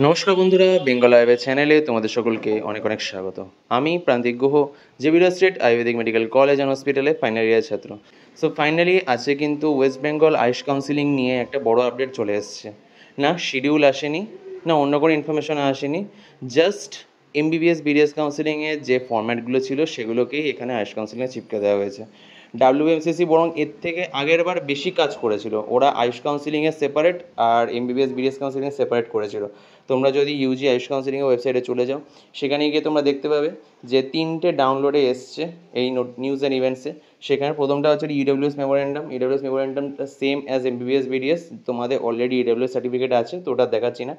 নমস্কার বন্ধুরা, বেঙ্গল আয়ুর্বেদ চ্যানেলে তোমাদের সকলকে অনেক অনেক স্বাগত। আমি Prantik Guha, Xavier Street Ayurvedic Medical College and হসপিটালে ফাইনাল ইয়ার ছাত্র। সো ফাইনালি আজকে কিন্তু ওয়েস্ট বেঙ্গল আয়ুষ কাউন্সিলিং নিয়ে একটা বড় আপডেট চলে এসছে। না শিডিউল আসেনি, না অন্য কোনো ইনফরমেশন আসেনি, জাস্ট এমবিবিএস বিডিএস কাউন্সিলিংয়ের যে ফর্ম্যাটগুলো ছিল সেগুলোকেই এখানে আয়ুষ কাউন্সিলিংয়ে চিপকে দেওয়া হয়েছে। ডাব্লিউএমসিসি বরং এর থেকে আগের বার বেশি কাজ করেছিল। ওরা আয়ুষ কাউন্সিলিংয়ে সেপারেট আর এমবিবিএস বিডিএস কাউন্সিলিংয়ে সেপারেট করেছিল। তোমরা যদি ইউজি আয়ুষ কাউন্সিলিংয়ের ওয়েবসাইটে চলে যাও, সেখানে গিয়ে তোমরা দেখতে পাবে যে 3টে ডাউনলোডে এসছে এই নিউজ অ্যান্ড ইভেন্টসে। সেখানে প্রথমটা হচ্ছে ইডব্লিউএস মেমোরেন্ডাম। ইডব্লিউএস মেমোরেন্ডামটা সেম অ্যাজ এমবিবিএস বিডিএস, তোমাদের অলরেডি ইডব্লিউএস সার্টিফিকেট আছে, তো ওটা দেখাচ্ছি না।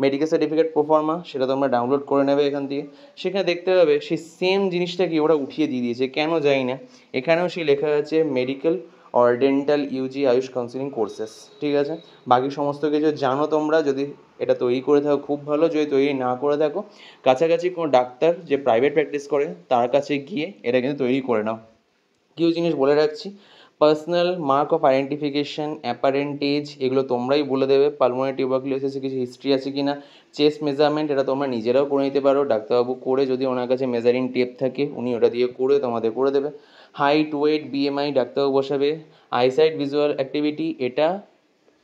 মেডিকেল সার্টিফিকেট প্রোফর্মা, সেটা তোমরা ডাউনলোড করে নেবে এখান থেকে। সেখানে দেখতে পাবে সেই সেম জিনিসটাকে ওরা উঠিয়ে দিয়ে দিয়েছে, কেন জানি না। এখানেও সেই লেখা আছে medical or dental UG AYUSH counselling courses, ঠিক আছে। বাকি সমস্ত কিছু জানো তোমরা, যদি এটা তৈরি করে থাকো খুব ভালো, যদি তৈরি না করে থাকো কাছাকাছি কোনো ডাক্তার যে প্রাইভেট প্র্যাকটিস করে তার কাছে গিয়ে এটা কিন্তু তৈরি করে নাও। কিছু জিনিস বলে রাখছি, পার্সোনাল মার্ক অফ আইডেন্টিফিকেশন, অ্যাপারেন্টেজ, এগুলো তোমরাই বলে দেবে। পালমোনারি টিউবারকুলোসিসে কিছু হিস্ট্রি আছে কি না, চেস্ট মেজারমেন্ট এটা তোমরা নিজেরাও করে নিতে পারো, ডাক্তারবাবু করে যদি ওনার কাছে মেজারিং টেপ থাকে উনি ওটা দিয়ে করে তোমাদের করে দেবে। হাইট, ওয়েট, বিএমআই ডাক্তারবাবু বসাবে। আইসাইট, ভিজুয়াল অ্যাক্টিভিটি, এটা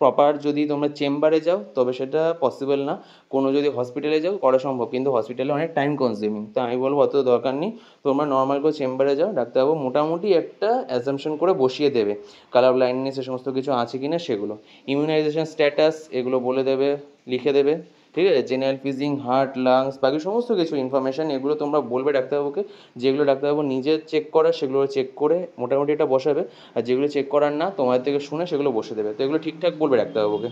প্রপার যদি তোমরা চেম্বারে যাও তবে সেটা পসিবল না, কোনো যদি হসপিটালে যাও করা সম্ভব, কিন্তু হসপিটালে অনেক টাইম কনজিউমিং, তো আমি বলবো অত দরকার নেই। তোমরা নর্মাল করে চেম্বারে যাও, ডাক্তারবাবু মোটামুটি একটা অ্যাজামশন করে বসিয়ে দেবে কালার ব্লাইন্ডনেস এ সমস্ত কিছু আছে কি না সেগুলো। ইমিউনাইজেশন স্ট্যাটাস এগুলো বলে দেবে, লিখে দেবে, ঠিক আছে। জেনারেল ফিজিং, হার্ট, লাংস, বাকি সমস্ত কিছু ইনফরমেশান এগুলো তোমরা বলবে ডাক্তারবাবুকে। যেগুলো ডাক্তারবাবু নিজে চেক করার সেগুলো চেক করে মোটামুটি এটা বসাবে, আর যেগুলো চেক করার না তোমাদের থেকে শুনে সেগুলো বসে দেবে। তো এগুলো ঠিকঠাক বলবে ডাক্তারবাবুকে।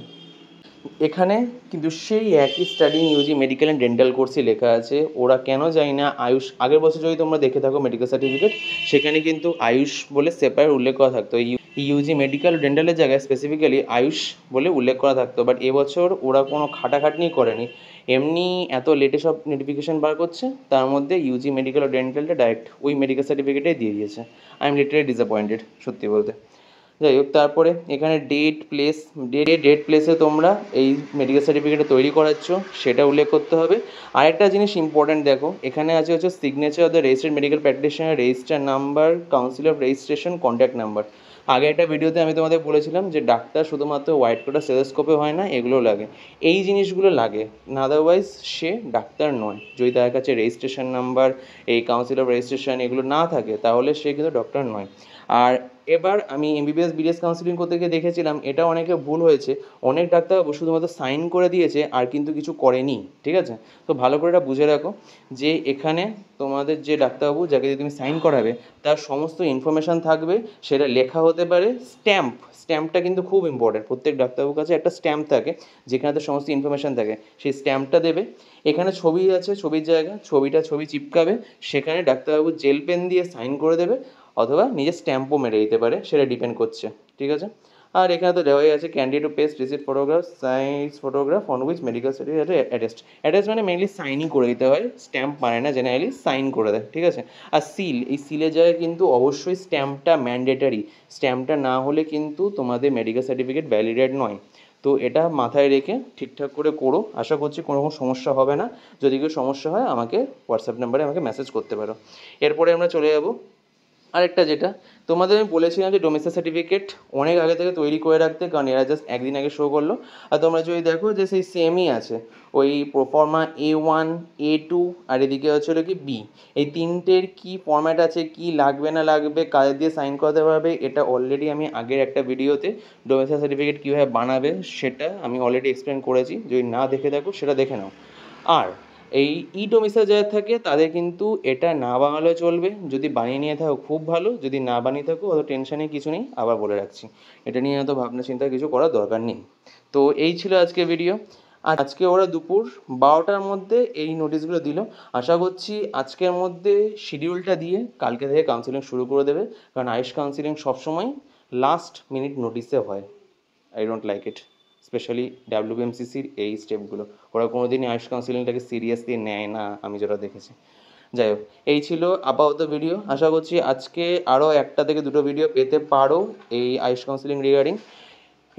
এখানে কিন্তু সেই একই study UG medical and dental কোর্সই লেখা আছে। ওরা কেন জানি না আয়ুষ, আগের বছর যদি তোমরা দেখে থাকো মেডিকেল সার্টিফিকেট, সেখানে কিন্তু আয়ুষ বলে সেপারেট উল্লেখ করা থাকতো। ইউজি মেডিকেল ডেন্টালের জায়গায় স্পেসিফিক্যালি আয়ুষ বলে উল্লেখ করা থাকতো, বাট এবছর ওরা কোনো খাটাখাটনি করেনি, এমনি এত লেটে সব নোটিফিকেশান বার করছে, তার মধ্যে ইউজি মেডিকেল ও ডেন্টালটা ডাইরেক্ট ওই মেডিকেল সার্টিফিকেটেই দিয়ে দিয়েছে। আই এম লিটারালি ডিসঅ্যাপয়েন্টেড সত্যি বলতে। যাই হোক, তারপরে এখানে ডেট প্লেসে তোমরা এই মেডিকেল সার্টিফিকেটে তৈরি করাচ্ছ সেটা উল্লেখ করতে হবে। আরেকটা জিনিস ইম্পর্ট্যান্ট দেখো, এখানে আছে হচ্ছে signature of the registered medical practitioner, register number, council of registration, contact number. আগে একটা ভিডিওতে আমি তোমাদের বলেছিলাম যে ডাক্তার শুধুমাত্র হোয়াইট কোটার স্টেথোস্কোপে হয় না, এগুলো লাগে, এই জিনিসগুলো লাগে, না আদারওয়াইজ সে ডাক্তার নয়। যদি তার কাছে রেজিস্ট্রেশন নাম্বার, এই কাউন্সিল অফ রেজিস্ট্রেশন এগুলো না থাকে তাহলে সে কিন্তু ডক্টর নয়। আর এবার আমি এমবিবিএস বিডিএস কাউন্সিলিং করতে গিয়ে দেখেছিলাম এটা অনেকে ভুল হয়েছে, অনেক ডাক্তারবাবু শুধুমাত্র সাইন করে দিয়েছে আর কিন্তু কিছু করেনি, ঠিক আছে। তো ভালো করে এটা বুঝে রাখো যে এখানে তোমাদের যে ডাক্তারবাবু যাকে দিয়ে তুমি সাইন করাবে তার সমস্ত ইনফরমেশান থাকবে, সেটা লেখা হতে পারে। স্ট্যাম্পটা কিন্তু খুব ইম্পর্টেন্ট, প্রত্যেক ডাক্তারবাবুর কাছে একটা স্ট্যাম্প থাকে যেখানে তার সমস্ত ইনফরমেশান থাকে, সেই স্ট্যাম্পটা দেবে। এখানে ছবি আছে, ছবির জায়গা ছবি চিপকাবে, সেখানে ডাক্তারবাবু জেল পেন দিয়ে সাইন করে দেবে, অথবা নিজের স্ট্যাম্পও মেরে দিতে পারে, সেটা ডিপেন্ড করছে, ঠিক আছে। আর এখানে তো দেওয়াই আছে candidate to paste receipt photograph, size photograph on which medical certificate attest মানে মেনলি সাইনই করে দিতে হয়, স্ট্যাম্প মানে না, জেনারেলি সাইন করে দেয়, ঠিক আছে। আর সিল, এই সিলের জায়গায় কিন্তু অবশ্যই স্ট্যাম্পটা ম্যান্ডেটারি, স্ট্যাম্পটা না হলে কিন্তু তোমাদের মেডিকেল সার্টিফিকেট ভ্যালিডেট নয়। তো এটা মাথায় রেখে ঠিকঠাক করে করো, আশা করছি কোনো রকম সমস্যা হবে না। যদি কেউ সমস্যা হয় আমাকে হোয়াটসঅ্যাপ নাম্বারে আমাকে মেসেজ করতে পারো। এরপরে আমরা চলে যাবো আরেকটা, যেটা তোমাদের আমি বলেছিলাম যে ডোমেস্টিক সার্টিফিকেট অনেক আগে থেকে তৈরি করে রাখতে, কারণ এরা জাস্ট একদিন আগে শো করলো। আর তোমরা যদি দেখো যে সেই সেমই আছে, ওই প্রোফর্মা A1, A2 আর এদিকে হচ্ছে কি বি, এই তিনটের কি ফর্ম্যাট আছে, কি লাগবে না লাগবে, কাজের দিয়ে সাইন করাতে পারবে, এটা অলরেডি আমি আগের একটা ভিডিওতে ডোমেস্টিক সার্টিফিকেট কীভাবে বানাবে সেটা আমি অলরেডি এক্সপ্লেন করেছি, যদি না দেখে থাকো সেটা দেখে নাও। আর এই ই ডোমিসাইল যাদের থাকে তাদের কিন্তু এটা না বানালেও চলবে, যদি বানিয়ে নিয়ে থাকো খুব ভালো, যদি না বানিয়ে থাকো অত টেনশানের কিছু নেই, আবার বলে রাখছি এটা নিয়ে এত ভাবনা চিন্তা কিছু করার দরকার নেই। তো এই ছিল আজকে ভিডিও। আজকে ওরা দুপুর 12টার মধ্যে এই নোটিশগুলো দিল, আশা করছি আজকের মধ্যে শিডিউলটা দিয়ে কালকে থেকে কাউন্সিলিং শুরু করে দেবে, কারণ আয়ুষ কাউন্সিলিং সবসময় লাস্ট মিনিট নোটিসে হয়। I don't like it, specially ডাব্লিউবিএমসিসির এই স্টেপগুলো, ওরা কোনো দিনই আয়ুষ কাউন্সিলিংটাকে সিরিয়াসলি নেয় না আমি যেটা দেখেছি। যাই হোক, এই ছিল আপাতত ভিডিও, আশা করছি আজকে আরও একটা থেকে দুটো ভিডিও পেতে পারো এই আয়ুষ কাউন্সিলিং রিগার্ডিং।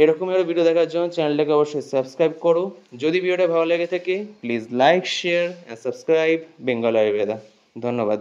এরকমই আরও ভিডিও দেখার জন্য চ্যানেলটাকে অবশ্যই সাবস্ক্রাইব করো। যদি ভিডিওটা ভালো লেগে থাকে please like, share and subscribe Bengal Ayurveda. ধন্যবাদ।